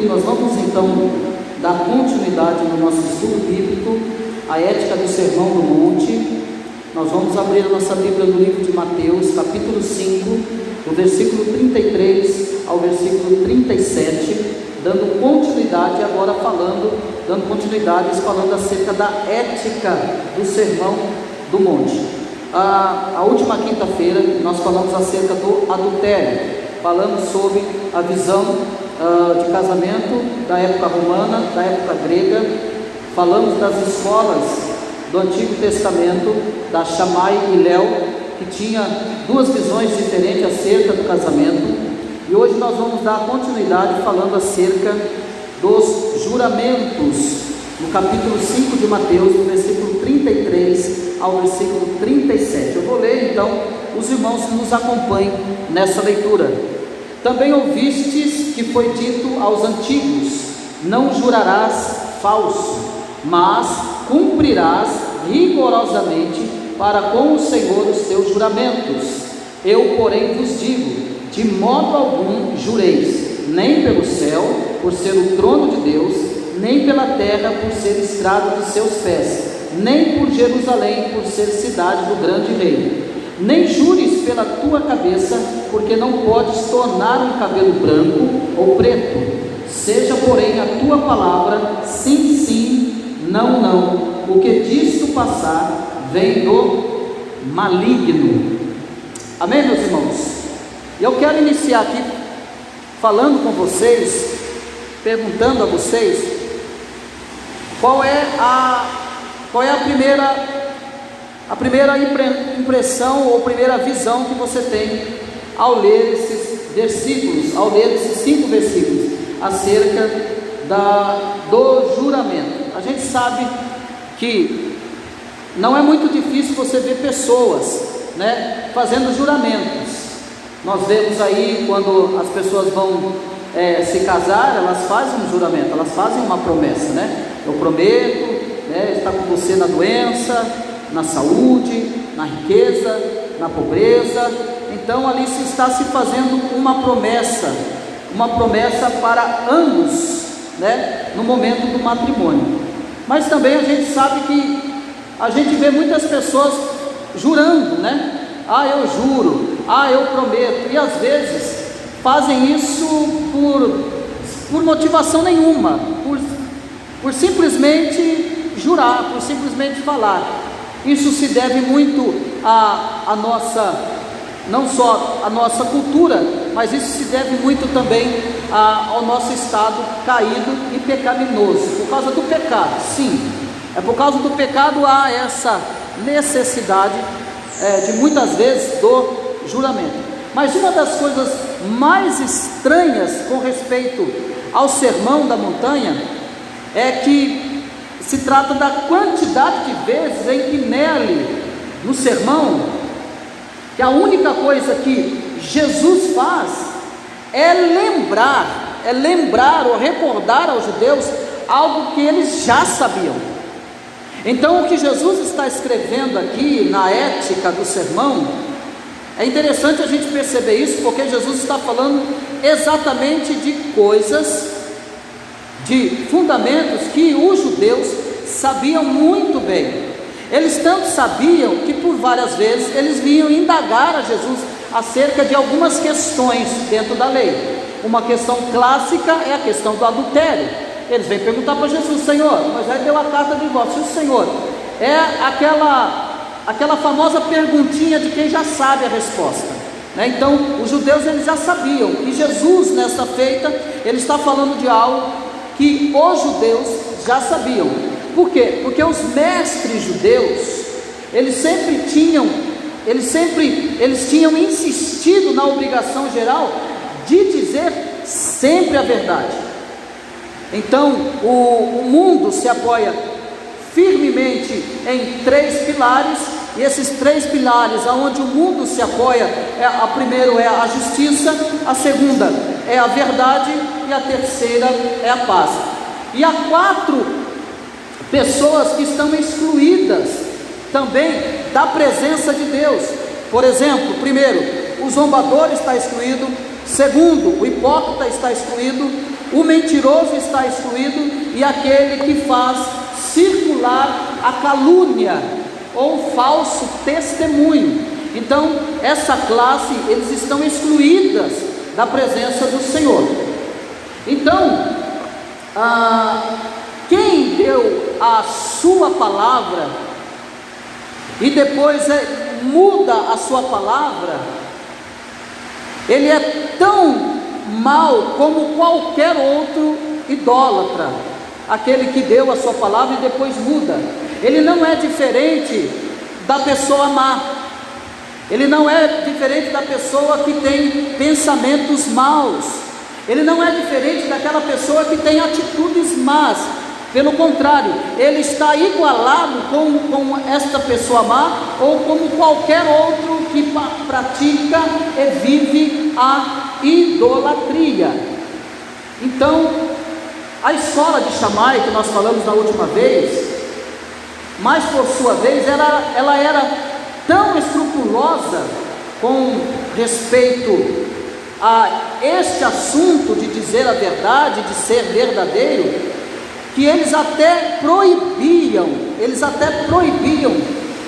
querido, nós vamos então dar continuidade no nosso estudo bíblico, a ética do Sermão do Monte. Nós vamos abrir a nossa Bíblia no livro de Mateus, capítulo 5, do versículo 33 ao versículo 37, dando continuidade agora falando acerca da ética do Sermão do Monte. A última quinta-feira nós falamos acerca do adultério, falamos sobre a visão de casamento da época romana, da época grega, falamos das escolas do Antigo Testamento, da Shammai e Hillel, que tinha duas visões diferentes acerca do casamento, e hoje nós vamos dar continuidade falando acerca dos juramentos, no capítulo 5 de Mateus, do versículo 33 ao versículo 37. Eu vou ler então, os irmãos nos acompanhem nessa leitura. Também ouvistes que foi dito aos antigos: não jurarás falso, mas cumprirás rigorosamente para com o Senhor os teus juramentos. Eu, porém, vos digo: de modo algum jureis, nem pelo céu, por ser o trono de Deus, nem pela terra, por ser estrado de seus pés, nem por Jerusalém, por ser cidade do grande rei. Nem jures pela tua cabeça, porque não podes tornar um cabelo branco ou preto. Seja, porém, a tua palavra sim, sim, não, não. O que disto passar vem do maligno. Amém, meus irmãos? Eu quero iniciar aqui falando com vocês, perguntando a vocês, qual é a primeira impressão ou primeira visão que você tem ao ler esses versículos, ao ler esses 5 versículos acerca do juramento. A gente sabe que não é muito difícil você ver pessoas, fazendo juramentos. Nós vemos aí quando as pessoas vão se casar, elas fazem um juramento, elas fazem uma promessa, Eu prometo estar com você na doença, na saúde, na riqueza, na pobreza. Então ali se está se fazendo uma promessa para ambos, no momento do matrimônio. Mas também a gente sabe que a gente vê muitas pessoas jurando, eu juro, eu prometo, e às vezes fazem isso por motivação nenhuma, por simplesmente jurar, por simplesmente falar. Isso se deve muito à nossa, não só à nossa cultura, mas isso se deve muito também ao nosso estado caído e pecaminoso, por causa do pecado. Sim, é por causa do pecado há essa necessidade de muitas vezes do juramento. Mas uma das coisas mais estranhas com respeito ao Sermão da Montanha é que se trata da quantidade de vezes em que nele, no sermão, que a única coisa que Jesus faz é lembrar ou recordar aos judeus algo que eles já sabiam. Então o que Jesus está escrevendo aqui na ética do sermão, é interessante a gente perceber isso, porque Jesus está falando exatamente de coisas, de fundamentos que os judeus sabiam muito bem. Eles tanto sabiam que por várias vezes eles vinham indagar a Jesus acerca de algumas questões dentro da lei. Uma questão clássica é a questão do adultério. Eles vêm perguntar para Jesus: Senhor, Moisés deu a carta de divórcio, Senhor, é aquela famosa perguntinha de quem já sabe a resposta, Então os judeus eles já sabiam, e Jesus nessa feita ele está falando de algo que os judeus já sabiam. Por quê? Porque os mestres judeus eles tinham insistido na obrigação geral de dizer sempre a verdade. Então o mundo se apoia firmemente em 3 pilares, e esses 3 pilares aonde o mundo se apoia, a primeira é a justiça, a segunda é a verdade e a terceira é a paz. E há 4 pessoas que estão excluídas também da presença de Deus. Por exemplo, primeiro, o zombador está excluído. Segundo, o hipócrita está excluído. o mentiroso está excluído e aquele que faz circular a calúnia ou falso testemunho. Então, essa classe, eles estão excluídas da presença do Senhor. Então, quem deu a sua palavra e depois muda a sua palavra, ele é tão mau como qualquer outro idólatra, aquele que deu a sua palavra e depois muda. Ele não é diferente da pessoa má, ele não é diferente da pessoa que tem pensamentos maus, ele não é diferente daquela pessoa que tem atitudes más. Pelo contrário, ele está igualado com esta pessoa má, ou como qualquer outro que pratica e vive a idolatria. Então, a escola de Shammai, que nós falamos na última vez, mas por sua vez, ela era tão escrupulosa com respeito a este assunto de dizer a verdade, de ser verdadeiro, que eles até proibiam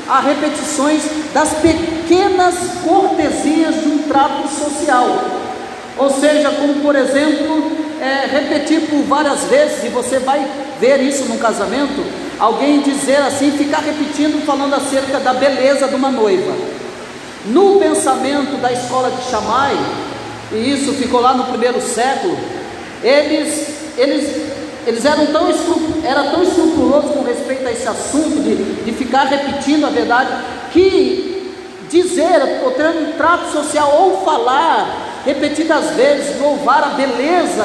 as repetições das pequenas cortesias de um trato social. Ou seja, como por exemplo, repetir por várias vezes, e você vai ver isso num casamento, alguém dizer assim, ficar repetindo, falando acerca da beleza de uma noiva. No pensamento da escola de Shammai, e isso ficou lá no primeiro século, eles eram tão escrupulosos com respeito a esse assunto de ficar repetindo a verdade, que dizer, ou ter um trato social, ou falar repetidas vezes, louvar a beleza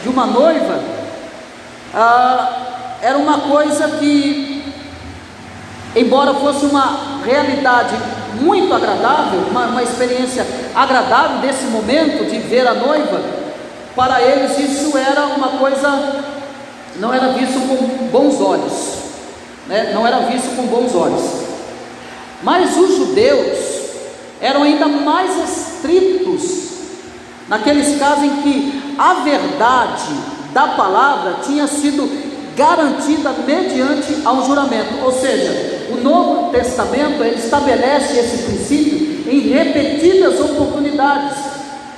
de uma noiva, era uma coisa que, embora fosse uma realidade muito agradável, uma experiência agradável desse momento de ver a noiva, para eles isso era uma coisa, não era visto com bons olhos, né? Não era visto com bons olhos. Mas os judeus eram ainda mais estritos naqueles casos em que a verdade da palavra tinha sido garantida mediante a um juramento. Ou seja, o Novo Testamento ele estabelece esse princípio em repetidas oportunidades.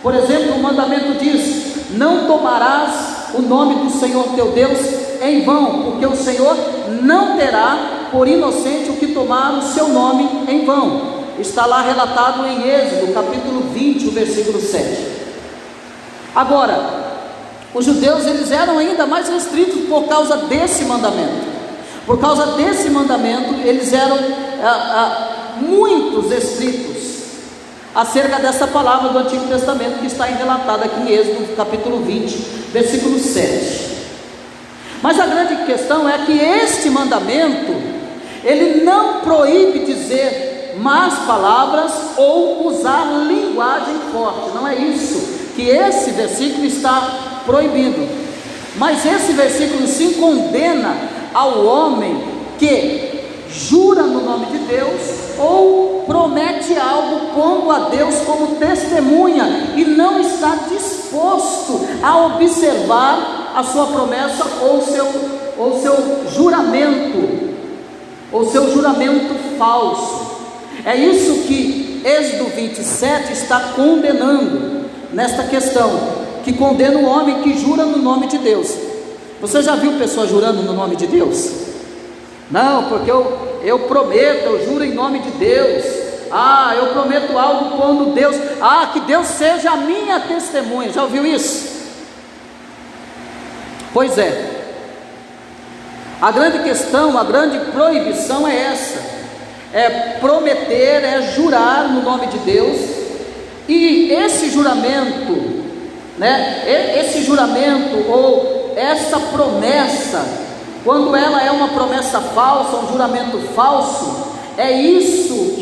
Por exemplo, o mandamento diz: não tomarás o nome do Senhor teu Deus em vão, porque o Senhor não terá por inocente o que tomar o seu nome em vão. Está lá relatado em Êxodo, capítulo 20, o versículo 7. Agora, os judeus eles eram ainda mais restritos por causa desse mandamento. Por causa desse mandamento, eles eram muitos estritos acerca dessa palavra do Antigo Testamento que está relatada aqui em Êxodo, capítulo 20, versículo 7. Mas a grande questão é que este mandamento, ele não proíbe dizer más palavras ou usar linguagem forte. Não é isso que esse versículo está proibindo. Mas esse versículo sim condena ao homem que jura no nome de Deus ou promete algo pondo a Deus como testemunha e não está disposto a observar a sua promessa ou seu juramento falso. É isso que Êxodo 27 está condenando nesta questão, que condena o homem que jura no nome de Deus. Você já viu pessoas jurando no nome de Deus? Não, porque eu prometo, eu juro em nome de Deus. Eu prometo algo quando Deus, que Deus seja a minha testemunha. Já ouviu isso? Pois é. A grande questão, a grande proibição é essa: é prometer, é jurar no nome de Deus. E esse juramento, esse juramento ou essa promessa, quando ela é uma promessa falsa, um juramento falso, é nisso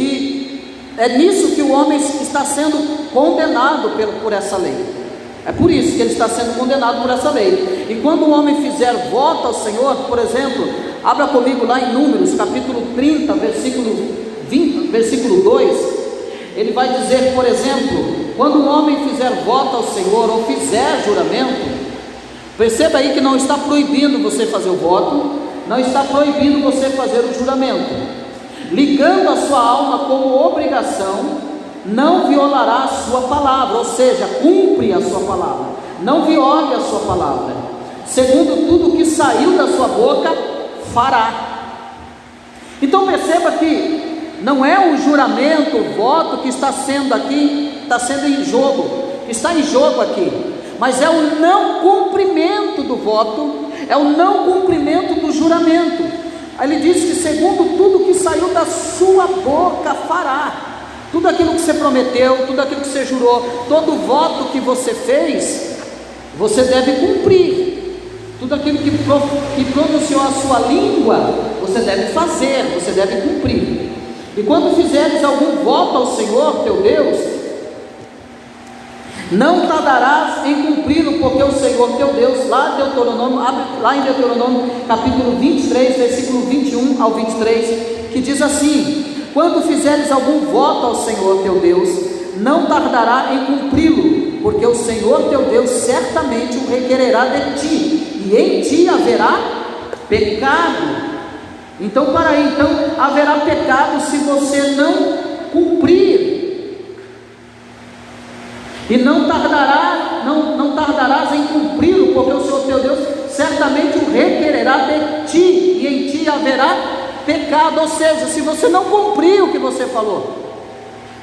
que o homem está sendo condenado por essa lei. É por isso que ele está sendo condenado por essa lei. E quando o homem fizer voto ao Senhor, por exemplo, abra comigo lá em Números, capítulo 30, versículo 2, ele vai dizer, por exemplo, quando um homem fizer voto ao Senhor, ou fizer juramento, Perceba aí que não está proibindo você fazer o voto, não está proibindo você fazer o juramento. Ligando a sua alma como obrigação, não violará a sua palavra, ou seja, cumpre a sua palavra, não viole a sua palavra. Segundo tudo que saiu da sua boca, fará. Então perceba que não é o juramento, o voto que está sendo aqui, está em jogo aqui, mas é o não cumprimento do voto, é o não cumprimento do juramento. Aí ele diz que segundo tudo que saiu da sua boca fará. Tudo aquilo que você prometeu, tudo aquilo que você jurou, todo voto que você fez, você deve cumprir. Tudo aquilo que pronunciou a sua língua, você deve fazer, você deve cumprir. E quando fizeres algum voto ao Senhor teu Deus, não tardarás em cumpri-lo, porque o Senhor teu Deus, lá em Deuteronômio capítulo 23, versículo 21 ao 23, que diz assim: quando fizeres algum voto ao Senhor teu Deus, não tardará em cumpri-lo, porque o Senhor teu Deus certamente o requererá de ti, e em ti haverá pecado. Então, haverá pecado se você não cumprir. E não tardarás em cumpri-lo, porque o Senhor teu Deus certamente o requererá de ti, e em ti haverá pecado. Ou seja, se você não cumprir o que você falou,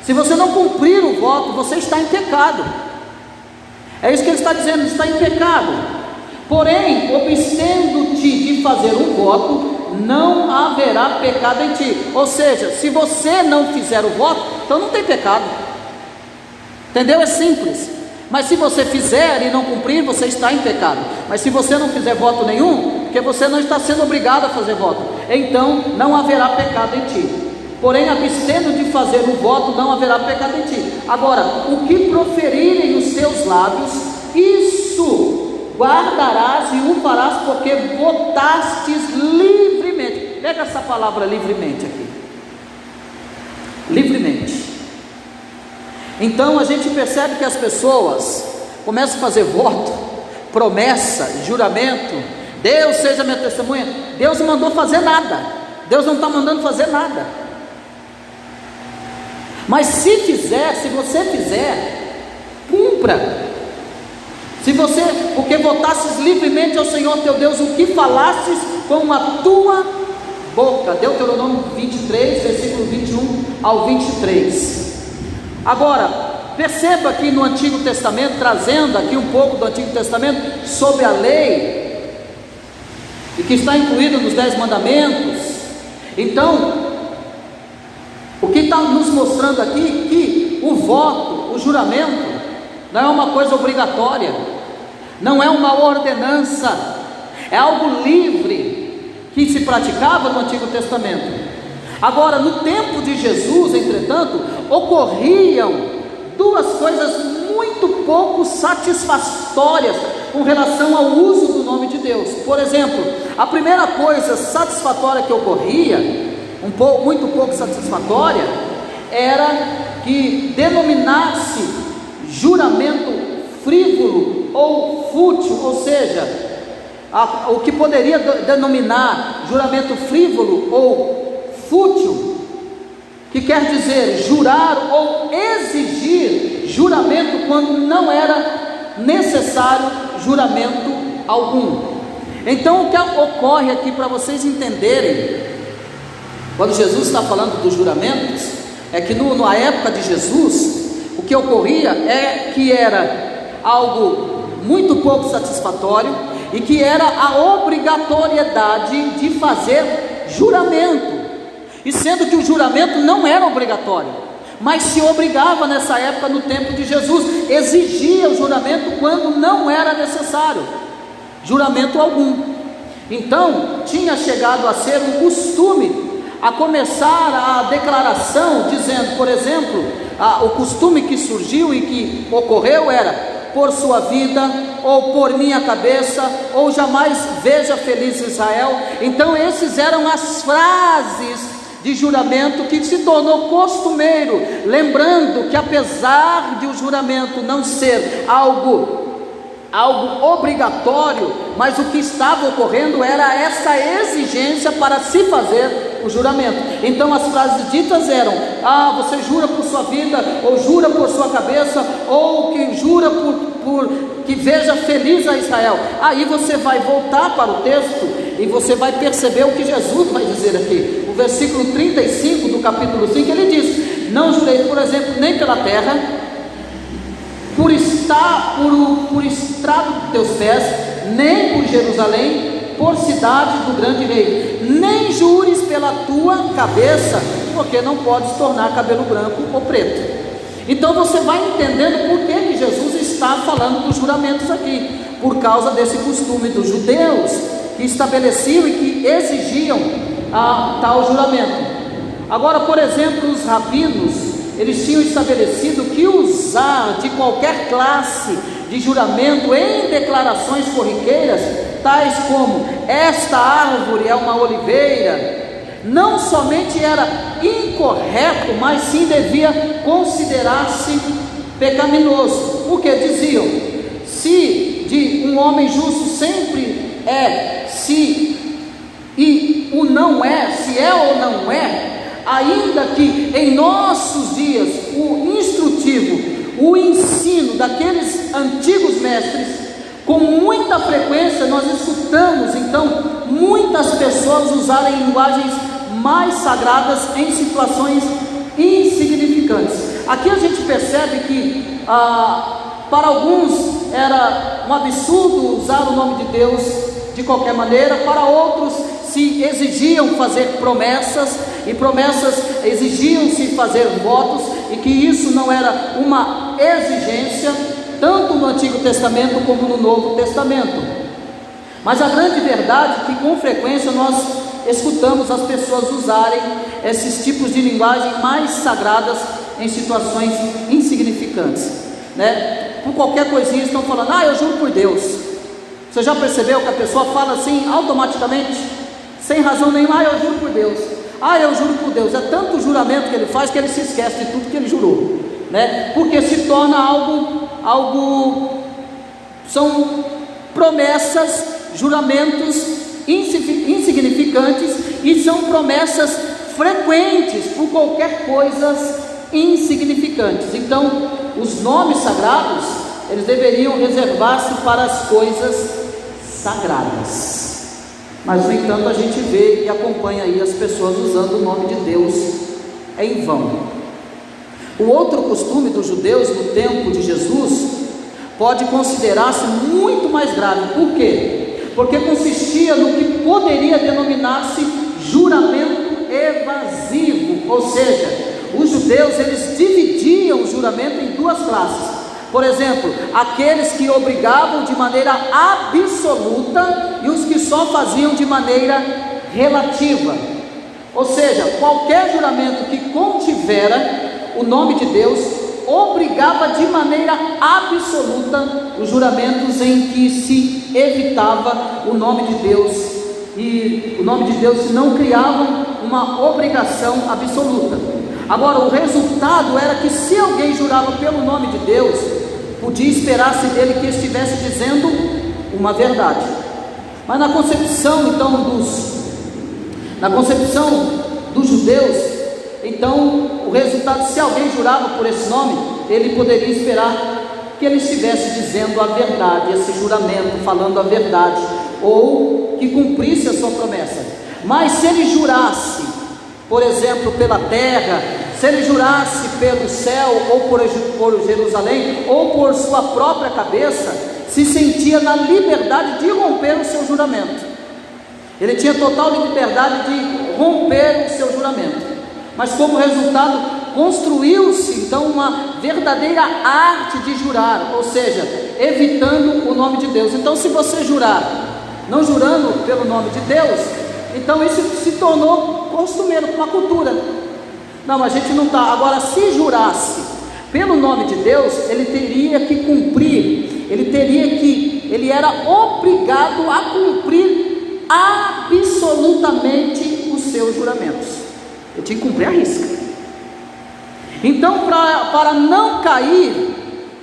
se você não cumprir o voto, você está em pecado. É isso que ele está dizendo, está em pecado. Porém, obstendo-te de fazer um voto, não haverá pecado em ti. Ou seja, se você não fizer o voto, então não tem pecado. Entendeu? É simples. Mas se você fizer e não cumprir, você está em pecado. Mas se você não fizer voto nenhum, porque você não está sendo obrigado a fazer voto, então não haverá pecado em ti. Porém, abstendo de fazer o voto, não haverá pecado em ti. Agora, o que proferirem os teus lábios, isso guardarás e o farás, porque votastes livremente. Pega essa palavra livremente aqui. Livremente. Então a gente percebe que as pessoas começam a fazer voto, promessa, juramento. Deus seja minha testemunha. Deus não mandou fazer nada. Deus não está mandando fazer nada. Mas se você fizer, cumpra. Porque votasses livremente ao Senhor teu Deus o que falastes com a tua boca. Deuteronômio 23, versículo 21 ao 23. Agora, perceba que no Antigo Testamento, trazendo aqui um pouco do Antigo Testamento sobre a lei, e que está incluído nos 10 mandamentos. Então, o que está nos mostrando aqui, que o voto, o juramento, não é uma coisa obrigatória, não é uma ordenança, é algo livre, que se praticava no Antigo Testamento. Agora, no tempo de Jesus, entretanto, ocorriam duas coisas muito pouco satisfatórias com relação ao uso do nome de Deus. Por exemplo, a primeira coisa satisfatória que ocorria, muito pouco satisfatória, era que denominasse juramento frívolo ou fútil, ou seja, o que poderia denominar juramento frívolo ou fútil, que quer dizer jurar ou exigir juramento quando não era necessário juramento algum. Então o que ocorre aqui, para vocês entenderem, quando Jesus está falando dos juramentos, é que na época de Jesus, o que ocorria é que era algo muito pouco satisfatório, e que era a obrigatoriedade de fazer juramento. E sendo que o juramento não era obrigatório, mas se obrigava nessa época, no tempo de Jesus, exigia o juramento quando não era necessário juramento algum. Então tinha chegado a ser um costume, a começar a declaração dizendo, por exemplo, o costume que surgiu e que ocorreu era: por sua vida, ou por minha cabeça, ou jamais veja feliz Israel. Então esses eram as frases de juramento que se tornou costumeiro, lembrando que apesar de o juramento não ser algo algo obrigatório, mas o que estava ocorrendo era essa exigência para se fazer o juramento. Então as frases ditas eram: você jura por sua vida, ou jura por sua cabeça, ou que jura por que veja feliz a Israel. Aí você vai voltar para o texto e você vai perceber o que Jesus vai dizer aqui. O versículo 35 do capítulo 5, ele diz: não jureis, por exemplo, nem pela terra, por estrado de teus pés, nem por Jerusalém, por cidade do grande rei, nem jures pela tua cabeça, porque não podes tornar cabelo branco ou preto. Então você vai entendendo por que Jesus está falando dos juramentos aqui, por causa desse costume dos judeus, que estabeleciam e que exigiam tal juramento. Agora, por exemplo, os rabinos, eles tinham estabelecido que usar de qualquer classe de juramento em declarações corriqueiras, tais como esta árvore é uma oliveira, não somente era incorreto, mas sim devia considerar-se pecaminoso. Porque diziam: se de um homem justo sempre é, e o não é, se é ou não é, ainda que em nossos dias o instrutivo, o ensino daqueles antigos mestres, com muita frequência nós escutamos então muitas pessoas usarem linguagens mais sagradas em situações insignificantes. Aqui a gente percebe que para alguns era um absurdo usar o nome de Deus de qualquer maneira, para outros se exigiam fazer promessas, e promessas exigiam-se fazer votos, e que isso não era uma exigência, tanto no Antigo Testamento como no Novo Testamento. Mas a grande verdade é que com frequência nós escutamos as pessoas usarem esses tipos de linguagem mais sagradas em situações insignificantes, né? Com qualquer coisinha estão falando: eu juro por Deus. Você já percebeu que a pessoa fala assim automaticamente, sem razão nenhuma? Eu juro por Deus. Eu juro por Deus. É tanto juramento que ele faz que ele se esquece de tudo que ele jurou, né? Porque se torna algo são promessas, juramentos insignificantes, e são promessas frequentes por qualquer coisas insignificantes. Então os nomes sagrados, eles deveriam reservar-se para as coisas sagradas. Mas no entanto a gente vê e acompanha aí as pessoas usando o nome de Deus em vão. O outro costume dos judeus no tempo de Jesus pode considerar-se muito mais grave. Por quê? Porque consistia no que poderia denominar-se juramento evasivo. Ou seja, os judeus, eles dividiam o juramento em duas classes. Por exemplo, aqueles que obrigavam de maneira absoluta e os que só faziam de maneira relativa. Ou seja, qualquer juramento que contivera o nome de Deus obrigava de maneira absoluta os juramentos em que se evitava o nome de Deus, e o nome de Deus não criava uma obrigação absoluta. Agora, o resultado era que se alguém jurava pelo nome de Deus, podia esperar-se dele que estivesse dizendo uma verdade. Mas na concepção então dos judeus, então o resultado, se alguém jurava por esse nome, ele poderia esperar que ele estivesse dizendo a verdade, esse juramento, falando a verdade, ou que cumprisse a sua promessa. Mas se ele jurasse, por exemplo, pela terra, se ele jurasse pelo céu, ou por Jerusalém, ou por sua própria cabeça, se sentia na liberdade de romper o seu juramento. Ele tinha total liberdade de romper o seu juramento. Mas como resultado, construiu-se então uma verdadeira arte de jurar, ou seja, evitando o nome de Deus. Então, se você jurar, não jurando pelo nome de Deus, então isso se tornou costumeiro, uma cultura. Não, a gente não está. Agora, se jurasse pelo nome de Deus, ele teria que cumprir, ele era obrigado a cumprir absolutamente os seus juramentos. Ele tinha que cumprir a risca. Então, para não cair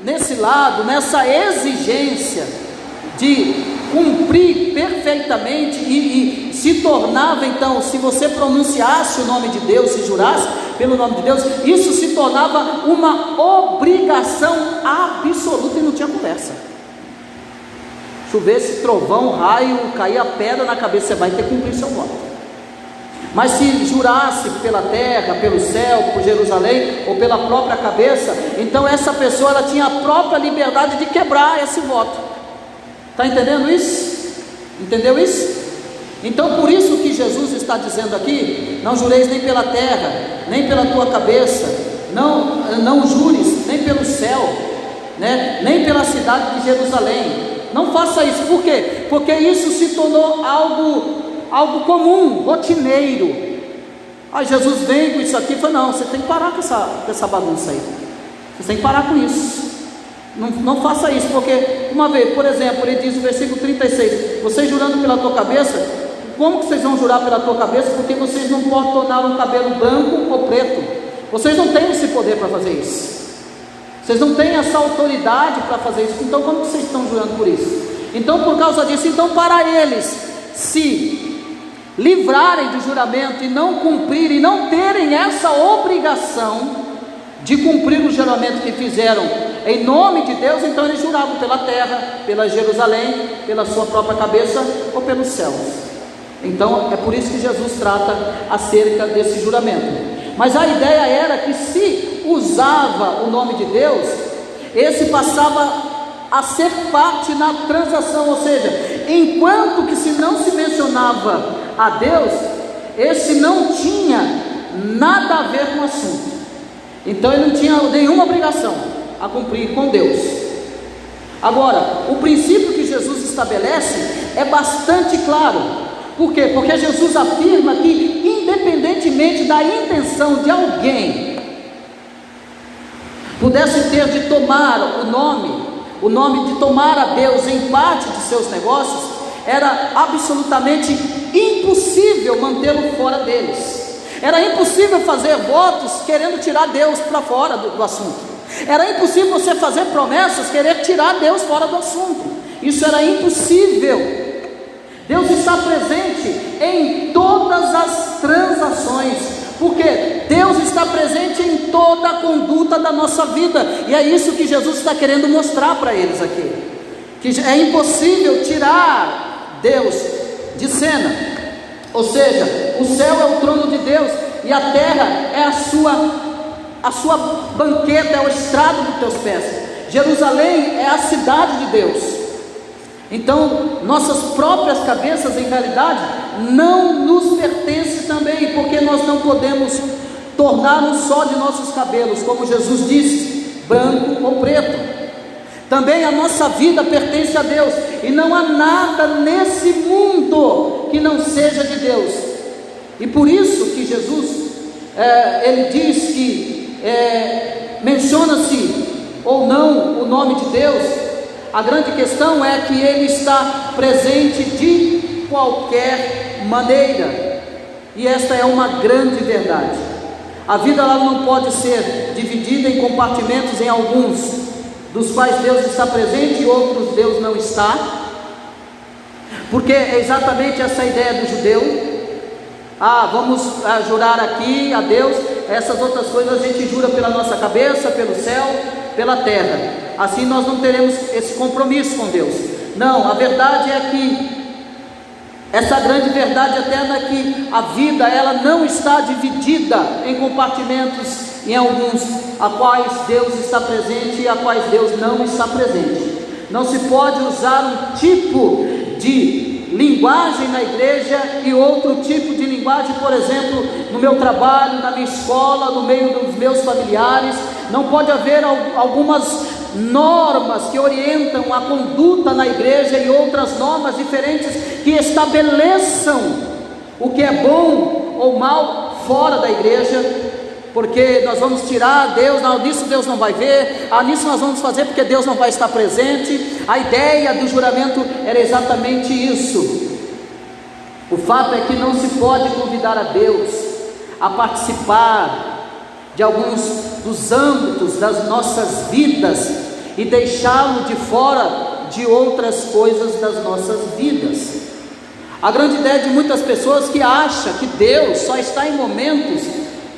nesse lado, nessa exigência de cumprir perfeitamente, e se tornava então, se você pronunciasse o nome de Deus, se jurasse pelo nome de Deus, isso se tornava uma obrigação absoluta e não tinha conversa. Chovesse trovão, raio, caía pedra na cabeça, você vai ter que cumprir seu voto. Mas se jurasse pela terra, pelo céu, por Jerusalém, ou pela própria cabeça, então essa pessoa ela tinha a própria liberdade de quebrar esse voto. Está entendendo isso? Entendeu isso? Então por isso que Jesus está dizendo aqui: não jureis nem pela terra, nem pela tua cabeça, não jures nem pelo céu, né? Nem pela cidade de Jerusalém. Não faça isso. Por quê? Porque isso se tornou algo comum, rotineiro. Aí Jesus vem com isso aqui e fala: não, você tem que parar com essa bagunça aí. Você tem que parar com isso. Não faça isso, porque uma vez, por exemplo, ele diz no versículo 36: vocês jurando pela tua cabeça, como que vocês vão jurar pela tua cabeça? Porque vocês não podem tornar um cabelo branco ou preto. Vocês não têm esse poder para fazer isso. Vocês não têm essa autoridade para fazer isso. Então como que vocês estão jurando por isso? Então por causa disso, então para eles se livrarem do juramento e não cumprirem, não terem essa obrigação de cumprir o juramento que fizeram em nome de Deus, então eles juravam pela terra, pela Jerusalém, pela sua própria cabeça ou pelos céus. Então é por isso que Jesus trata acerca desse juramento. Mas a ideia era que se usava o nome de Deus, esse passava a ser parte na transação, ou seja, enquanto que se não se mencionava a Deus, esse não tinha nada a ver com o assunto. Então ele não tinha nenhuma obrigação a cumprir com Deus. Agora, o princípio que Jesus estabelece é bastante claro. Por quê? Porque Jesus afirma que, independentemente da intenção de alguém pudesse ter de tomar o nome de tomar a Deus em parte de seus negócios, era absolutamente impossível mantê-lo fora deles. Era impossível fazer votos querendo tirar Deus para fora do assunto. Era impossível você fazer promessas querer tirar Deus fora do assunto. Isso era impossível. Deus está presente em todas as transações, porque Deus está presente em toda a conduta da nossa vida, e é isso que Jesus está querendo mostrar para eles aqui, que é impossível tirar Deus de cena. Ou seja, o céu é o trono de Deus, e a terra é a sua banqueta, é o estrado dos teus pés. Jerusalém é a cidade de Deus. Então, nossas próprias cabeças, em realidade, não nos pertencem também, porque nós não podemos tornar um só de nossos cabelos, como Jesus disse, branco ou preto. Também a nossa vida pertence a Deus, e não há nada nesse mundo que não seja de Deus. E por isso que Jesus, ele diz que menciona-se ou não o nome de Deus. A grande questão é que ele está presente de qualquer maneira, e esta é uma grande verdade. A vida ela não pode ser dividida em compartimentos, em alguns dos quais Deus está presente e outros Deus não está, porque é exatamente essa ideia do judeu. Vamos jurar aqui a Deus, essas outras coisas a gente jura pela nossa cabeça, pelo céu, pela terra. Assim nós não teremos esse compromisso com Deus. Não, a verdade é que essa grande verdade eterna é que a vida ela não está dividida em compartimentos, em alguns a quais Deus está presente e a quais Deus não está presente. Não se pode usar um tipo de linguagem na igreja e outro tipo de linguagem, por exemplo, no meu trabalho, na minha escola, no meio dos meus familiares. Não pode haver algumas normas que orientam a conduta na igreja e outras normas diferentes que estabeleçam o que é bom ou mal fora da igreja, porque nós vamos tirar Deus, nisso Deus não vai ver, nisso nós vamos fazer porque Deus não vai estar presente. A ideia do juramento era exatamente isso. O fato é que não se pode convidar a Deus a participar de alguns dos âmbitos das nossas vidas e deixá-lo de fora de outras coisas das nossas vidas. A grande ideia de muitas pessoas que acham que Deus só está em momentos,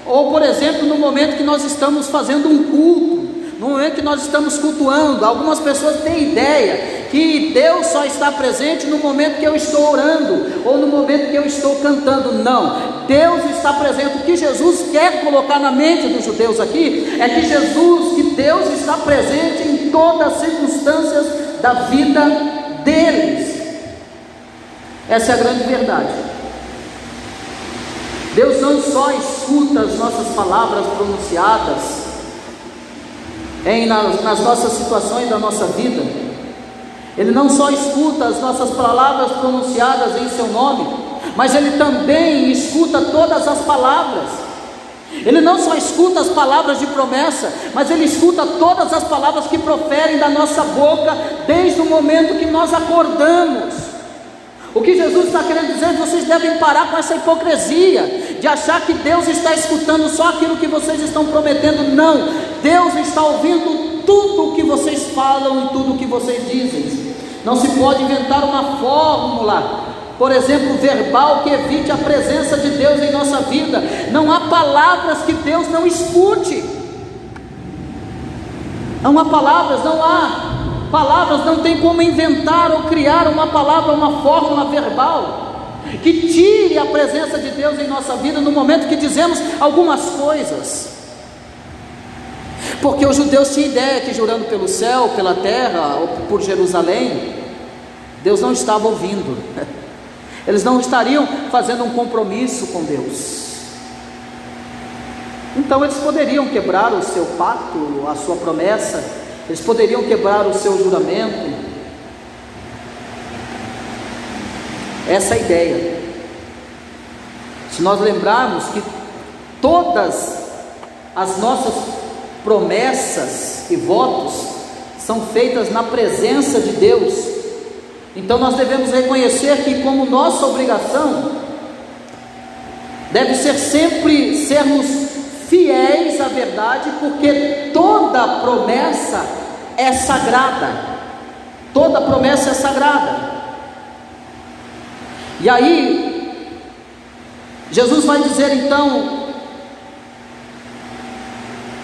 ou por exemplo no momento que nós estamos fazendo um culto, no momento que nós estamos cultuando. Algumas pessoas têm ideia que Deus só está presente no momento que eu estou orando, ou no momento que eu estou cantando. Não, Deus está presente. O que Jesus quer colocar na mente dos judeus aqui, é que Deus está presente em todas as circunstâncias da vida deles. Essa é a grande verdade. Deus não só escuta as nossas palavras pronunciadas nas nossas situações da nossa vida, Ele não só escuta as nossas palavras pronunciadas em seu nome, mas Ele também escuta todas as palavras. Ele não só escuta as palavras de promessa, mas Ele escuta todas as palavras que proferem da nossa boca, desde o momento que nós acordamos. O que Jesus está querendo dizer é que vocês devem parar com essa hipocrisia de achar que Deus está escutando só aquilo que vocês estão prometendo. Não, Deus está ouvindo tudo o que vocês falam e tudo o que vocês dizem. Não se pode inventar uma fórmula, por exemplo, verbal, que evite a presença de Deus em nossa vida. Não há palavras que Deus não escute. Não há palavras, não tem como inventar ou criar uma palavra, uma fórmula verbal que tire a presença de Deus em nossa vida no momento que dizemos algumas coisas. Porque os judeus tinham ideia que jurando pelo céu, pela terra ou por Jerusalém, Deus não estava ouvindo. Eles não estariam fazendo um compromisso com Deus. Então eles poderiam quebrar o seu pacto, a sua promessa, eles poderiam quebrar o seu juramento. Essa é a ideia. Se nós lembrarmos que todas as nossas promessas e votos são feitas na presença de Deus, então nós devemos reconhecer que, como nossa obrigação, deve ser sempre sermos fiéis à verdade, porque toda promessa é sagrada. Toda promessa é sagrada. E aí Jesus vai dizer então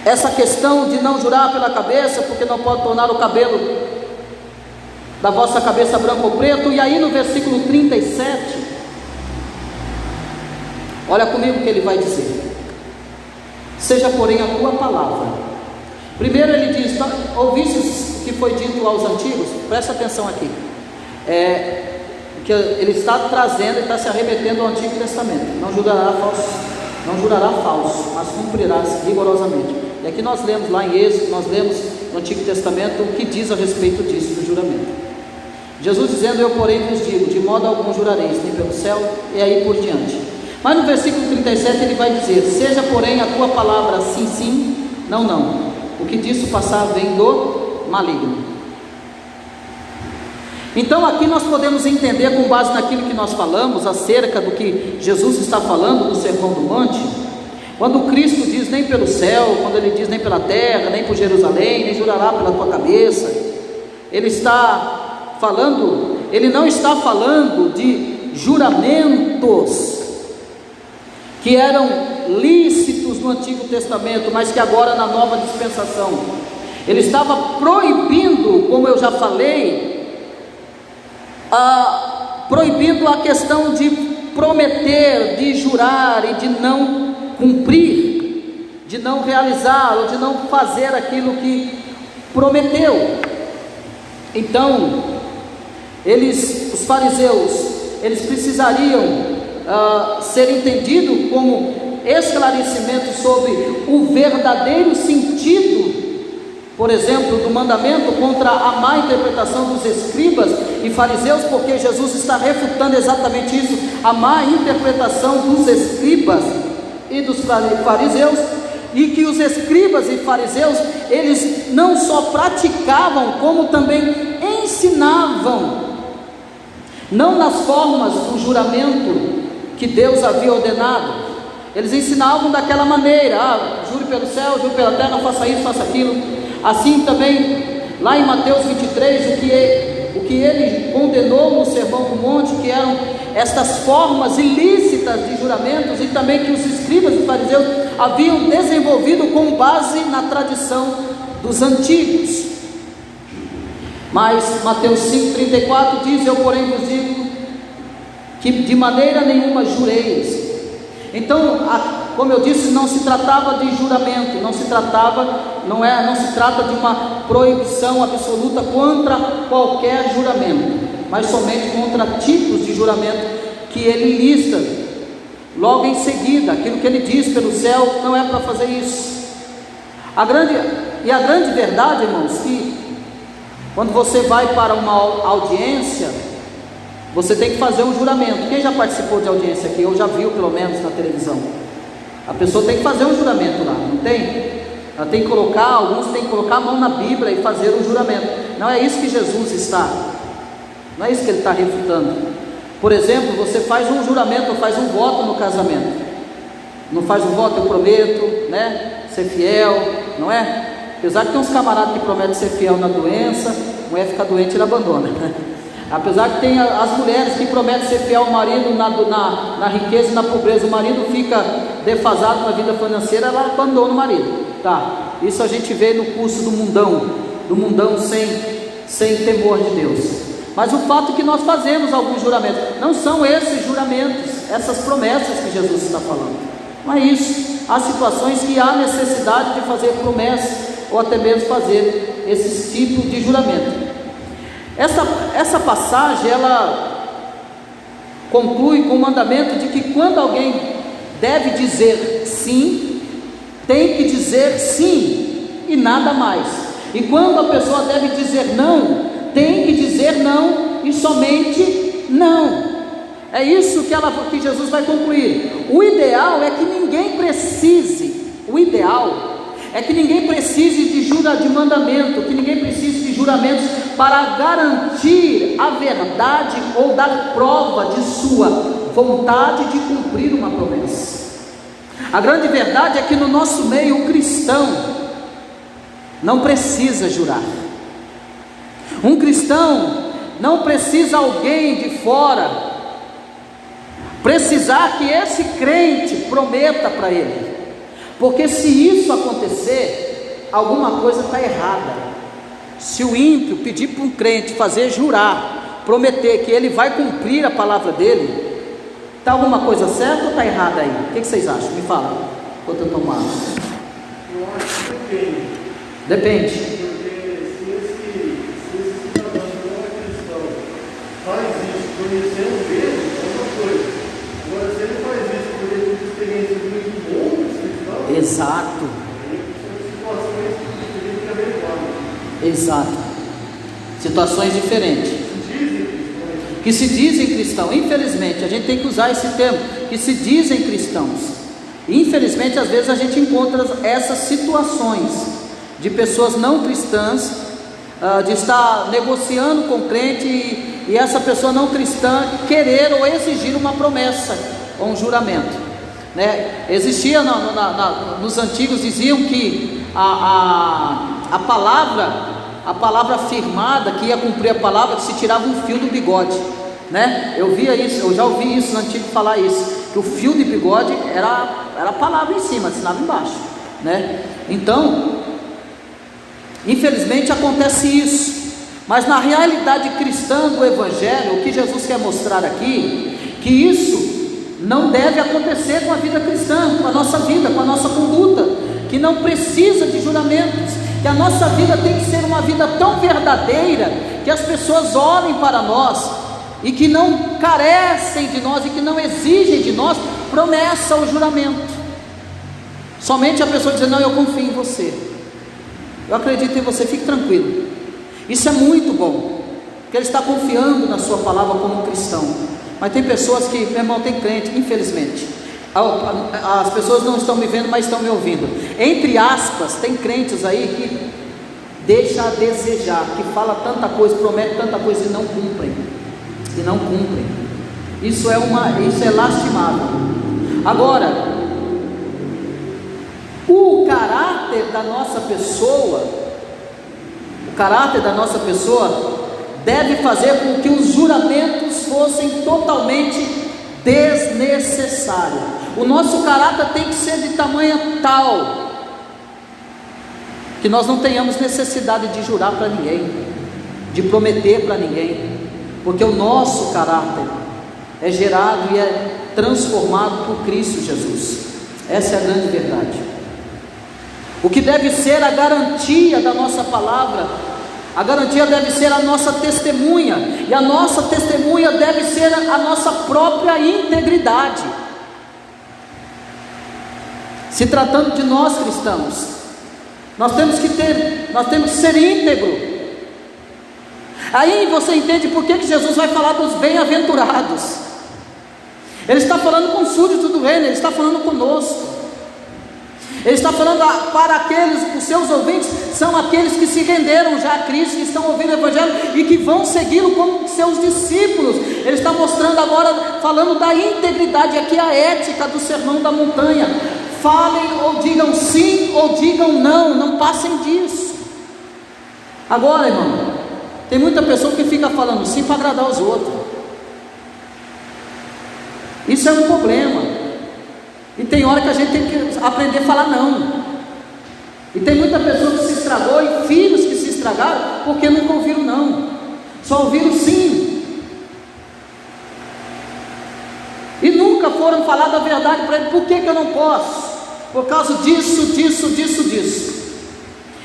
essa questão de não jurar pela cabeça, porque não pode tornar o cabelo da vossa cabeça branco ou preto. E aí no versículo 37, olha comigo o que ele vai dizer: seja porém a tua palavra. Primeiro ele diz, ouvistes o que foi dito aos antigos? Presta atenção aqui, que ele está trazendo e está se arremetendo ao Antigo Testamento. Não jurará falso, mas cumprirás rigorosamente. E aqui nós lemos lá em Êxodo, nós lemos no Antigo Testamento o que diz a respeito disso, do juramento. Jesus dizendo: eu porém vos digo, de modo algum jurareis, nem pelo céu, e aí por diante. Mas no versículo 37 ele vai dizer: seja porém a tua palavra sim, sim, não, não. O que disso passar vem do maligno. Então aqui nós podemos entender, com base naquilo que nós falamos acerca do que Jesus está falando no Sermão do Monte, quando Cristo diz nem pelo céu, quando ele diz nem pela terra, nem por Jerusalém, nem jurará pela tua cabeça, ele não está falando de juramentos que eram lícitos no Antigo Testamento, mas que agora na nova dispensação, ele estava proibindo, como eu já falei, proibindo a questão de prometer, de jurar e de não cumprir, de não realizar ou de não fazer aquilo que prometeu. Então, os fariseus, eles precisariam ser entendido como esclarecimento sobre o verdadeiro sentido, por exemplo, do mandamento, contra a má interpretação dos escribas e fariseus, porque Jesus está refutando exatamente isso, a má interpretação dos escribas e dos fariseus, e que os escribas e fariseus, eles não só praticavam, como também ensinavam, não nas formas do juramento que Deus havia ordenado. Eles ensinavam daquela maneira: jure pelo céu, jure pela terra, não faça isso, faça aquilo. Assim também lá em Mateus 23, o que ele condenou no Sermão do Monte, que eram estas formas ilícitas de juramentos, e também que os escribas e fariseus haviam desenvolvido com base na tradição dos antigos. Mas Mateus 5,34 diz: eu porém vos digo que de maneira nenhuma jureis. Então, como eu disse, não se tratava de juramento, não se trata de uma proibição absoluta contra qualquer juramento, mas somente contra tipos de juramento que ele lista logo em seguida. Aquilo que ele diz pelo céu não é para fazer isso. A grande verdade, irmãos, que quando você vai para uma audiência, você tem que fazer um juramento. Quem já participou de audiência aqui, ou já viu pelo menos na televisão? A pessoa tem que fazer um juramento lá, não tem? Ela tem que colocar, alguns têm que colocar a mão na Bíblia e fazer um juramento. Não é isso que Jesus está, não é isso que ele está refutando. Por exemplo, você faz um juramento ou faz um voto no casamento. Não faz um voto: eu prometo, né, ser fiel, não é? Apesar que tem uns camaradas que prometem ser fiel na doença, a mulher fica doente e ele abandona. Apesar que tem as mulheres que prometem ser fiel ao marido na riqueza e na pobreza, o marido fica defasado na vida financeira, ela abandona o marido. Tá, isso a gente vê no curso do mundão sem temor de Deus. Mas o fato é que nós fazemos alguns juramentos, não são esses juramentos, essas promessas que Jesus está falando, não é isso. Há situações que há necessidade de fazer promessas, ou até mesmo fazer esse tipo de juramento. Essa passagem, ela conclui com o mandamento de que quando alguém deve dizer sim, tem que dizer sim e nada mais. E quando a pessoa deve dizer não, tem que dizer não e somente não. É isso que Jesus vai concluir. O ideal é que ninguém precise de mandamento, que ninguém precise de juramentos para garantir a verdade ou dar prova de sua vontade de cumprir uma promessa. A grande verdade é que no nosso meio o cristão não precisa jurar. Um cristão não precisa alguém de fora precisar que esse crente prometa para ele, porque se isso acontecer, alguma coisa está errada. Se o ímpio pedir para um crente fazer jurar, prometer que ele vai cumprir a palavra dele, está alguma coisa certa ou está errada aí? O que vocês acham? Me fala, enquanto eu tomo água. Eu acho que depende. Depende. Porque se esse cidadão que não é cristão faz isso conhecendo Deus, é uma coisa. Agora, se ele faz isso por ele ter experiência muito bom dos cristãos, Exato. aí são situações que ele tem que averiguar. Exato. Situações diferentes. Que se dizem cristãos. Infelizmente, a gente tem que usar esse termo, que se dizem cristãos. Infelizmente, às vezes a gente encontra essas situações de pessoas não cristãs, de estar negociando com o crente e essa pessoa não cristã querer ou exigir uma promessa ou um juramento, né? Existia nos antigos, diziam que a palavra afirmada, que ia cumprir a palavra, que se tirava um fio do bigode, né? Eu já ouvi isso no antigo falar isso, que o fio de bigode era a palavra em cima, assinava embaixo, né? Então, infelizmente acontece isso, mas na realidade cristã do Evangelho, o que Jesus quer mostrar aqui, que isso não deve acontecer com a vida cristã, com a nossa vida, com a nossa conduta, que não precisa de juramentos, que a nossa vida tem que ser uma vida tão verdadeira, que as pessoas olhem para nós, e que não carecem de nós, e que não exigem de nós promessa ou juramento, somente a pessoa dizer: não, eu confio em você, eu acredito em você, fique tranquilo. Isso é muito bom, porque ele está confiando na sua palavra como cristão. Mas tem pessoas que, meu irmão, tem crente, infelizmente, as pessoas não estão me vendo, mas estão me ouvindo, entre aspas, tem crentes aí que deixa a desejar, que fala tanta coisa, promete tanta coisa e não cumprem. Isso é lastimável. Agora, o caráter da nossa pessoa, o caráter da nossa pessoa deve fazer com que os juramentos fossem totalmente desnecessários. O nosso caráter tem que ser de tamanho tal que nós não tenhamos necessidade de jurar para ninguém, de prometer para ninguém, porque o nosso caráter é gerado e é transformado por Cristo Jesus. Essa é a grande verdade. O que deve ser a garantia da nossa palavra, a garantia deve ser a nossa testemunha, e a nossa testemunha deve ser a nossa própria integridade. Se tratando de nós cristãos, nós temos que ser íntegro. Aí você entende por que Jesus vai falar dos bem-aventurados. Ele está falando com os súditos do reino, ele está falando conosco. Ele está falando para aqueles, os seus ouvintes, são aqueles que se renderam já a Cristo, que estão ouvindo o Evangelho e que vão segui-lo como seus discípulos. Ele está mostrando agora, falando da integridade, aqui a ética do Sermão da Montanha. Falem ou digam sim ou digam não, não passem disso. Agora, irmão, tem muita pessoa que fica falando sim para agradar os outros. Isso é um problema. E tem hora que a gente tem que aprender a falar não. E tem muita pessoa que se estragou, e filhos que se estragaram porque nunca ouviram não, só ouviram sim. E nunca foram falar da verdade para ele. Por que eu não posso? Por causa disso.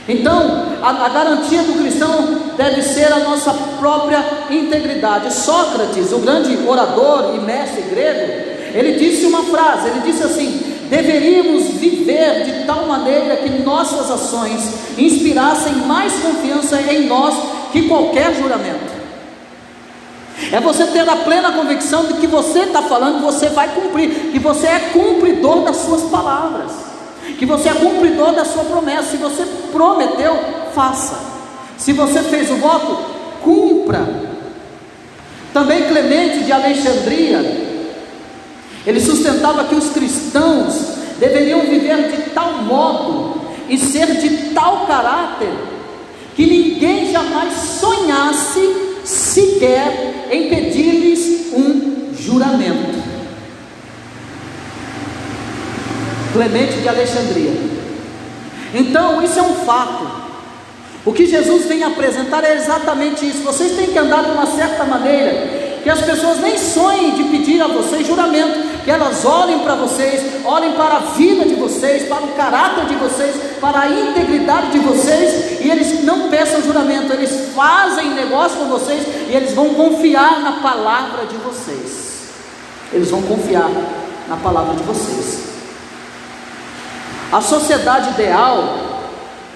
Então, a garantia do cristão deve ser a nossa própria integridade. Sócrates, o grande orador e mestre grego, ele disse uma frase, ele disse assim: deveríamos viver de tal maneira que nossas ações inspirassem mais confiança em nós que qualquer juramento. É você ter a plena convicção de que você está falando, você vai cumprir, que você é cumpridor das suas palavras, que você é cumpridor da sua promessa. Se você prometeu, faça. Se você fez o voto, cumpra. Também Clemente de Alexandria, ele sustentava que os cristãos deveriam viver de tal modo e ser de tal caráter que ninguém jamais sonhasse sequer em pedir-lhes um juramento. Clemente de Alexandria. Então isso é um fato. O que Jesus vem apresentar é exatamente isso. Vocês têm que andar de uma certa maneira que as pessoas nem sonhem de pedir a vocês juramento, que elas olhem para vocês, olhem para a vida de vocês, para o caráter de vocês, para a integridade de vocês, e eles não peçam juramento, eles fazem negócio com vocês, e eles vão confiar na palavra de vocês. Eles vão confiar na palavra de vocês. A sociedade ideal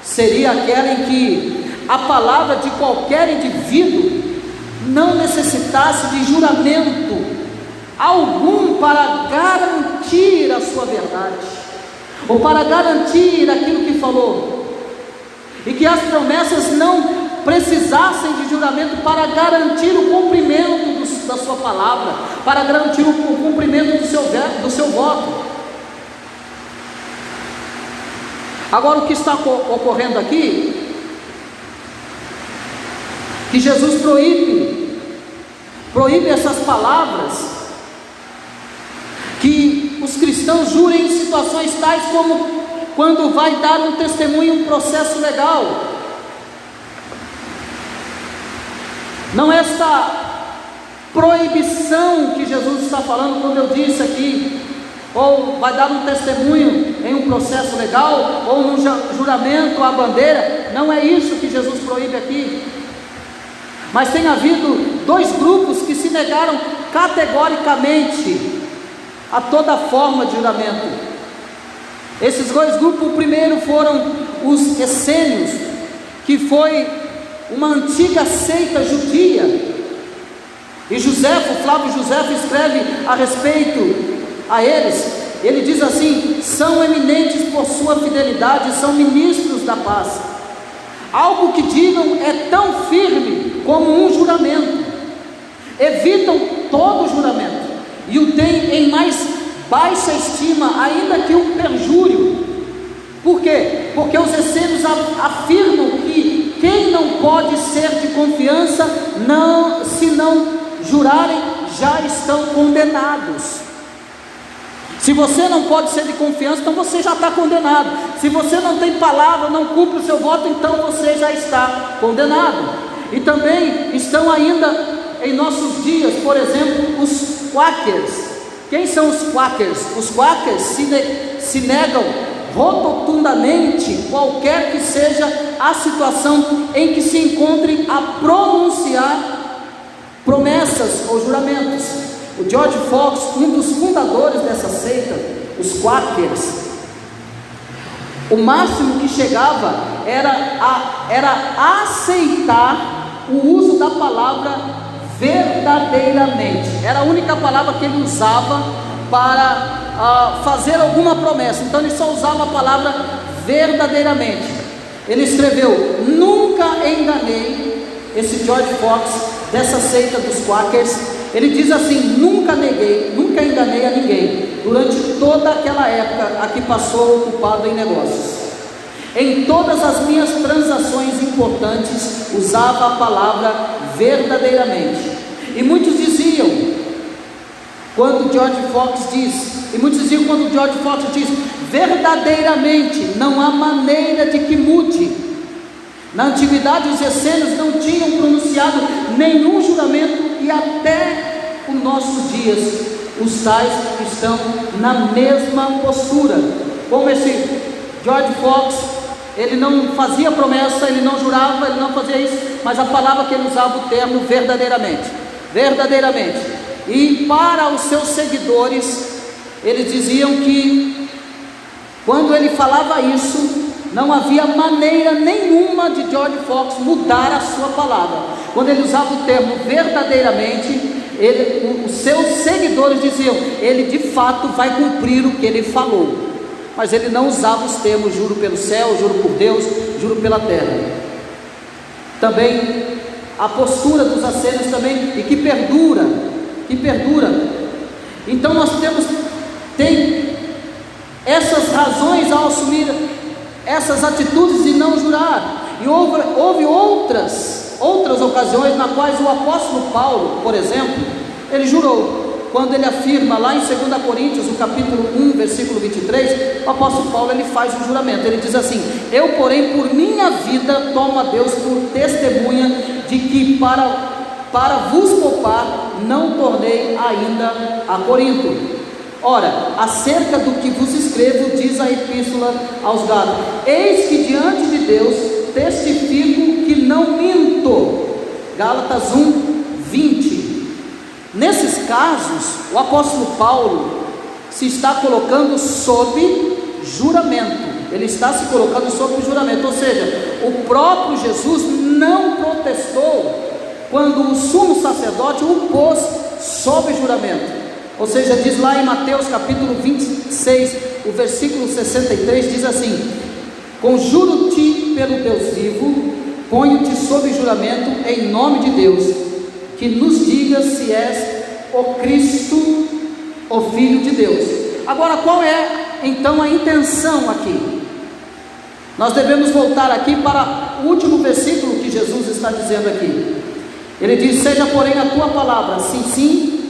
seria aquela em que a palavra de qualquer indivíduo não necessitasse de juramento algum para garantir a sua verdade, ou para garantir aquilo que falou, e que as promessas não precisassem de juramento para garantir o cumprimento da sua palavra, para garantir o cumprimento do seu voto. Agora, o que está ocorrendo aqui, que Jesus proíbe essas palavras, que os cristãos jurem em situações tais como quando vai dar um testemunho em um processo legal. Não é esta proibição que Jesus está falando quando eu disse aqui, ou vai dar um testemunho em um processo legal, ou num juramento à bandeira. Não é isso que Jesus proíbe aqui. Mas tem havido dois grupos que se negaram categoricamente a toda forma de juramento. Esses dois grupos, o primeiro foram os essênios, que foi uma antiga seita judia, e Flávio Joséfo escreve a respeito a eles. Ele diz assim: são eminentes por sua fidelidade, são ministros da paz. Algo que digam é tão firme como um juramento, evitam todo juramento e o têm em mais baixa estima ainda que o perjúrio. Por quê? Porque os essênios afirmam que quem não não pode ser de confiança, não, se não jurarem, já estão condenados. Se você não pode ser de confiança, então você já está condenado. Se você não tem palavra, não cumpre o seu voto, então você já está condenado. E também estão ainda em nossos dias, por exemplo, os quakers. Quem são os quakers? Os quakers se negam rotundamente, qualquer que seja a situação em que se encontrem, a pronunciar promessas ou juramentos. O George Fox, um dos fundadores dessa seita, os quakers, o máximo que chegava era aceitar o uso da palavra verdadeiramente. Era a única palavra que ele usava para fazer alguma promessa. Então ele só usava a palavra verdadeiramente. Ele escreveu: nunca enganei, esse George Fox, dessa seita dos quakers, ele diz assim: nunca enganei a ninguém, durante toda aquela época a que passou ocupado em negócios. Em todas as minhas transações importantes, usava a palavra verdadeiramente. E muitos diziam, quando George Fox diz, verdadeiramente, não há maneira de que mude. Na antiguidade, os essênios não tinham pronunciado nenhum juramento, e até os nossos dias, os tais estão na mesma postura. Como esse George Fox, ele não fazia promessa, ele não jurava, ele não fazia isso, mas a palavra que ele usava, o termo verdadeiramente. E para os seus seguidores, eles diziam que quando ele falava isso, não havia maneira nenhuma de George Fox mudar a sua palavra. Quando ele usava o termo verdadeiramente, os seus seguidores diziam: ele de fato vai cumprir o que ele falou. Mas ele não usava os termos juro pelo céu, juro por Deus, juro pela terra. Também a postura dos essênios também, e que perdura. Então nós tem essas razões ao assumir essas atitudes de não jurar. E houve outras ocasiões na quais o apóstolo Paulo, por exemplo, ele jurou. Quando ele afirma lá em 2 Coríntios, o capítulo 1, versículo 23, o apóstolo Paulo, ele faz um juramento. Ele diz assim: eu, porém, por minha vida, tomo a Deus por testemunha de que para vos poupar, não tornei ainda a Corinto. Ora, acerca do que vos escrevo, diz a epístola aos Gálatas: eis que diante de Deus testifico que não minto. Gálatas 1, 20. Nesses casos, o apóstolo Paulo se está colocando sob juramento. Ele está se colocando sob juramento, ou seja, o próprio Jesus não protestou quando o sumo sacerdote o pôs sob juramento. Ou seja, diz lá em Mateus capítulo 26, o versículo 63, diz assim: conjuro-te pelo Deus vivo, ponho-te sob juramento em nome de Deus, que nos diga se és o Cristo, o Filho de Deus. Agora, qual é então a intenção aqui? Nós devemos voltar aqui para o último versículo que Jesus está dizendo aqui. Ele diz: seja porém a tua palavra sim, sim,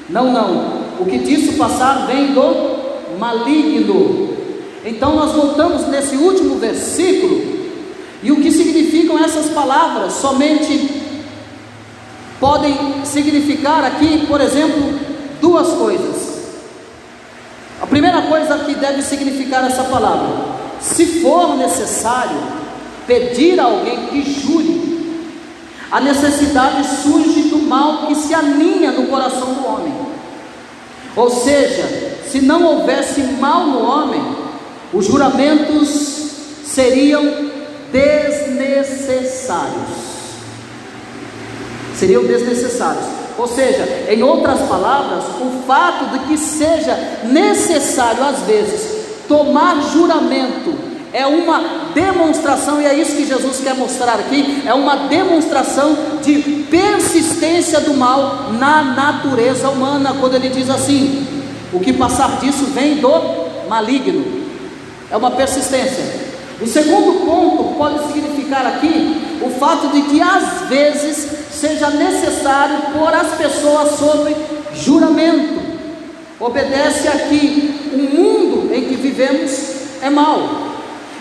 não, não. O que disso passar vem do maligno. Então nós voltamos nesse último versículo, e o que significam essas palavras? Somente podem significar aqui, por exemplo, duas coisas. A primeira coisa que deve significar essa palavra: se for necessário pedir a alguém que jure, a necessidade surge do mal que se aninha no coração do homem. Ou seja, se não houvesse mal no homem, os juramentos seriam desnecessários. Ou seja, em outras palavras, o fato de que seja necessário às vezes tomar juramento é uma demonstração, e é isso que Jesus quer mostrar aqui, é uma demonstração de persistência do mal na natureza humana, quando ele diz assim: o que passar disso vem do maligno. É uma persistência. O segundo ponto pode significar aqui o fato de que às vezes seja necessário pôr as pessoas sobre juramento. Obedece a que o mundo em que vivemos é mau.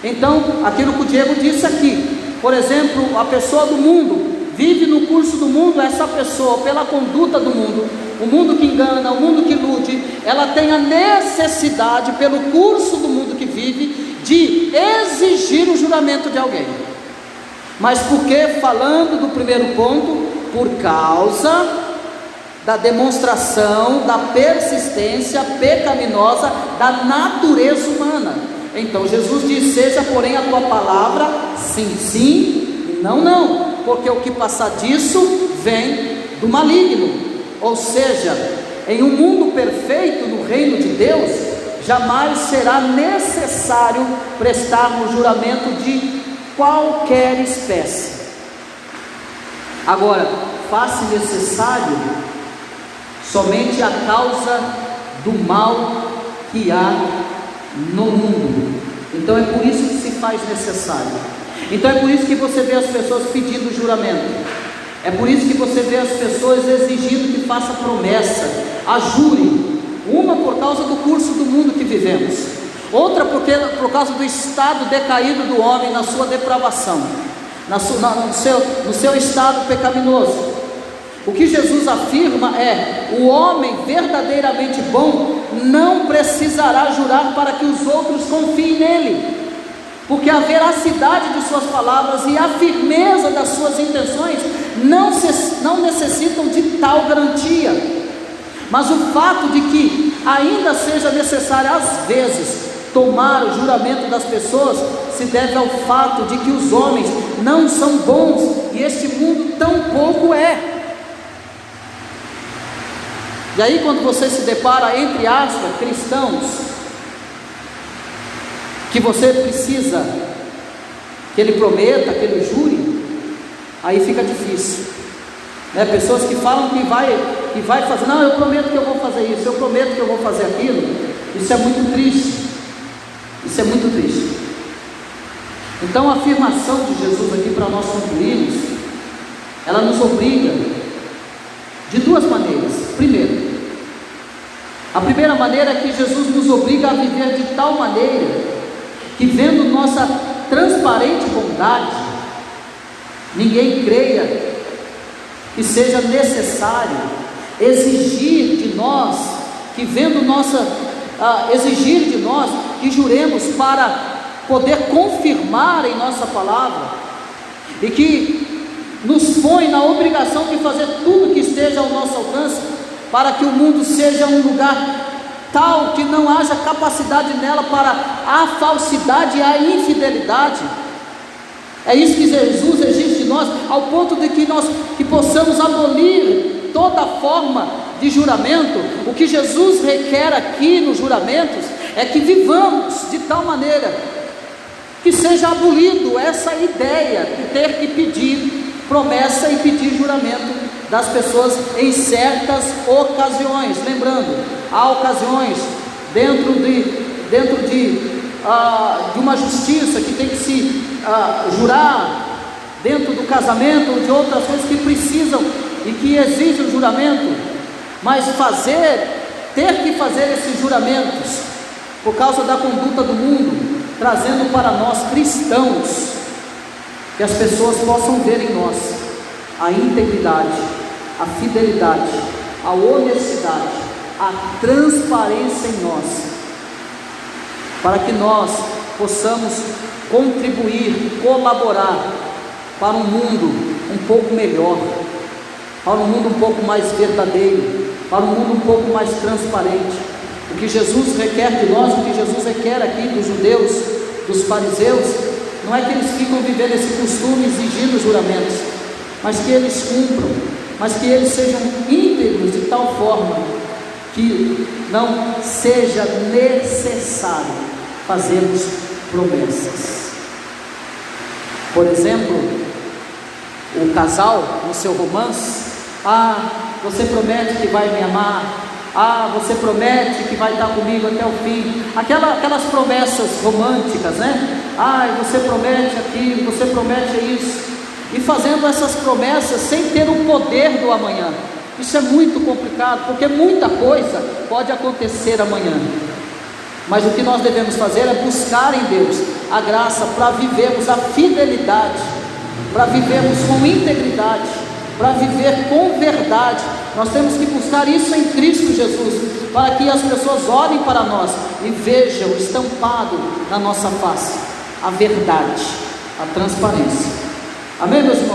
Então, aquilo que o Diego disse aqui, por exemplo, a pessoa do mundo vive no curso do mundo. Essa pessoa, pela conduta do mundo, o mundo que engana, o mundo que ilude, ela tem a necessidade, pelo curso do mundo que vive, de exigir o juramento de alguém. Mas por que, falando do primeiro ponto? Por causa da demonstração, da persistência pecaminosa da natureza humana. Então Jesus diz: seja porém a tua palavra sim, sim, não, não, porque o que passar disso vem do maligno. Ou seja, em um mundo perfeito, no reino de Deus, jamais será necessário prestarmos juramento de qualquer espécie. Agora, faz-se necessário somente a causa do mal que há no mundo. Então é por isso que se faz necessário. Então é por isso que você vê as pessoas pedindo juramento. É por isso que você vê as pessoas exigindo que faça promessa, a jure. Uma por causa do curso do mundo que vivemos, outra por causa do estado decaído do homem, na sua depravação, no seu estado pecaminoso. O que Jesus afirma é: o homem verdadeiramente bom não precisará jurar para que os outros confiem nele, porque a veracidade de suas palavras e a firmeza das suas intenções não necessitam de tal garantia. Mas o fato de que ainda seja necessário às vezes tomar o juramento das pessoas se deve ao fato de que os homens não são bons e este mundo tampouco é. E aí, quando você se depara, entre aspas, cristãos, que você precisa que ele prometa, que ele jure, aí fica difícil, né? Pessoas que falam que vai fazer, não, eu prometo que eu vou fazer isso, eu prometo que eu vou fazer aquilo. Isso é muito triste, isso é muito triste. Então a afirmação de Jesus aqui, para nós concluirmos, ela nos obriga de duas maneiras. Primeiro, a primeira maneira é que Jesus nos obriga a viver de tal maneira que, vendo nossa transparente bondade, ninguém creia que seja necessário exigir de nós, exigir de nós que juremos para poder confirmar em nossa palavra, e que nos põe na obrigação de fazer tudo que esteja ao nosso alcance para que o mundo seja um lugar tal que não haja capacidade nela para a falsidade e a infidelidade. É isso que Jesus exige de nós, ao ponto de que possamos abolir toda forma de juramento. O que Jesus requer aqui nos juramentos é que vivamos de tal maneira que seja abolido essa ideia de ter que pedir promessa e pedir juramento das pessoas em certas ocasiões. Lembrando, há ocasiões dentro de uma justiça que tem que se jurar, dentro do casamento ou de outras coisas que precisam e que exigem o juramento, mas ter que fazer esses juramentos por causa da conduta do mundo, trazendo para nós cristãos, que as pessoas possam ver em nós a integridade, a fidelidade, a honestidade, a transparência em nós, para que nós possamos contribuir, colaborar para um mundo um pouco melhor, para um mundo um pouco mais verdadeiro, para um mundo um pouco mais transparente. O que Jesus requer de nós, o que Jesus requer aqui dos judeus, dos fariseus, não é que eles ficam vivendo esse costume exigindo juramentos, mas que eles cumpram, mas que eles sejam íntegros de tal forma que não seja necessário fazermos promessas. Por exemplo, o casal no seu romance: você promete que vai me amar, você promete que vai estar comigo até o fim. Aquelas promessas românticas, né? Você promete aquilo, você promete isso. e fazendo essas promessas sem ter o poder do amanhã. Isso é muito complicado, porque muita coisa pode acontecer amanhã. Mas o que nós devemos fazer é buscar em Deus a graça para vivermos a fidelidade, para vivermos com integridade, para viver com verdade. Nós temos que buscar isso em Cristo Jesus, para que as pessoas olhem para nós e vejam estampado na nossa face a verdade, a transparência. Amém, meus irmãos?